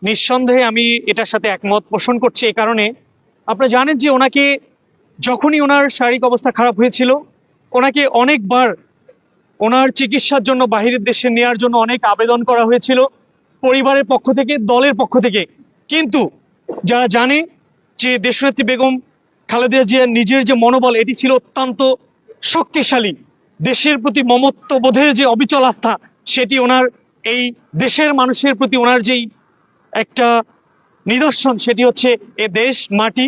নিঃসন্দেহে আমি এটার সাথে একমত পোষণ করছি। এই কারণে আপনারা জানেন যে ওনাকে যখনই ওনার শারীরিক অবস্থা খারাপ হয়েছিল, ওনাকে অনেকবার ওনার চিকিৎসার জন্য বাহিরের দেশে নেওয়ার জন্য অনেক আবেদন করা হয়েছিল পরিবারের পক্ষ থেকে, দলের পক্ষ থেকে। কিন্তু যারা জানে যে দেশনেত্রী বেগম খালেদা জিয়ার নিজের যে মনোবল, এটি ছিল অত্যন্ত শক্তিশালী। দেশের প্রতি মমত্ববোধের যে অবিচল আস্থা, সেটি ওনার এই দেশের মানুষের প্রতি ওনার যেই একটা নিদর্শন, সেটি হচ্ছে এ দেশ, মাটি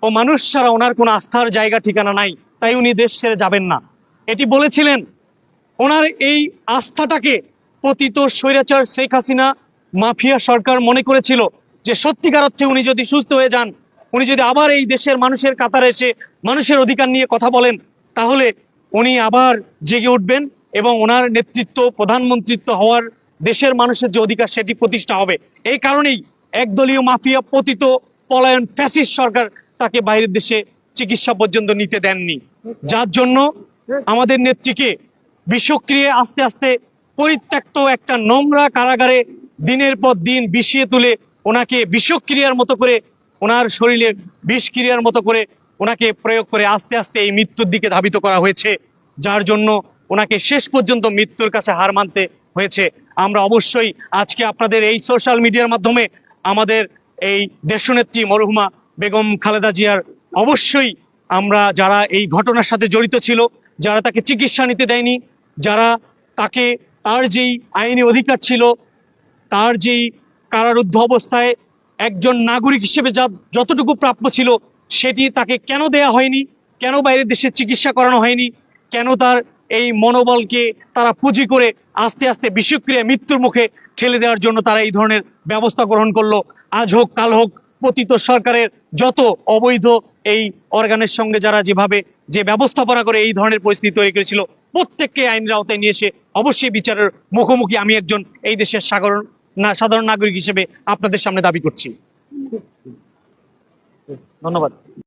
ও মানুষ ছাড়া ওনার কোনো আস্থার জায়গা ঠিকানা নাই। তাই উনি দেশ ছেড়ে যাবেন না, এটি বলেছিলেন। ওনার এই আস্থাটাকে পতিত স্বৈরাচার শেখ হাসিনা মাফিয়া সরকার মনে করেছিল যে সত্যিকার অর্থে উনি যদি সুস্থ হয়ে যান, উনি যদি আবার এই দেশের মানুষের কাতারে এসে মানুষের অধিকার নিয়ে কথা বলেন, তাহলে উনি আবার জেগে উঠবেন এবং ওনার নেতৃত্ব, প্রধানমন্ত্রিত্ব হওয়ার দেশের মানুষের যে অধিকার, সেটি প্রতিষ্ঠা হবে। এই কারণেই একদলীয় মাফিয়া পতিত পলায়ন ফ্যাসিস্ট সরকার তাকে বাইরের দেশে চিকিৎসা পর্যন্ত নিতে দেননি, যার জন্য আমাদের নেত্রীকে বিষক্রিয়া আস্তে আস্তে পরিত্যক্ত একটা নোংরা কারাগারে দিনের পর দিন বিষিয়ে তুলে ওনাকে বিষক্রিয়ার মতো করে, ওনার শরীরে বিষক্রিয়ার মতো করে ওনাকে প্রয়োগ করে আস্তে আস্তে এই মৃত্যুর দিকে ধাবিত করা হয়েছে, যার জন্য ওনাকে শেষ পর্যন্ত মৃত্যুর কাছে হার মানতে হয়েছে। আমরা অবশ্যই আজকে আপনাদের এই সোশ্যাল মিডিয়ার মাধ্যমে আমাদের এই দেশনেত্রী মরহুমা বেগম খালেদা জিয়ার অবশ্যই আমরা যারা এই ঘটনার সাথে জড়িত ছিল, যারা তাকে চিকিৎসা নিতে দেয়নি, যারা তাকে তার যেই আইনি অধিকার ছিল, তার যেই কারারুদ্ধ অবস্থায় একজন নাগরিক হিসেবে যতটুকু প্রাপ্য ছিল সেটি তাকে কেন দেয়া হয়নি, কেন বাইরের দেশে চিকিৎসা করানো হয়নি, কেন তার এই মনোবলকে তারা পুঁজি করে আস্তে আস্তে বিষক্রিয়া মৃত্যুর মুখে ঠেলে দেওয়ার জন্য তারা এই ধরনের ব্যবস্থা গ্রহণ করলো। আজ হোক কাল হোক পতিত সরকারের যত অবৈধ এই অর্গানের সঙ্গে যারা যেভাবে যে ব্যবস্থাপনা করে এই ধরনের পরিস্থিতি তৈরি করেছিল, প্রত্যেককে আইনের আওতায় নিয়ে এসে অবশ্যই বিচারের মুখোমুখি আমি একজন এই দেশের সাধারণ নাগরিক হিসেবে আপনাদের সামনে দাবি করছি। ধন্যবাদ।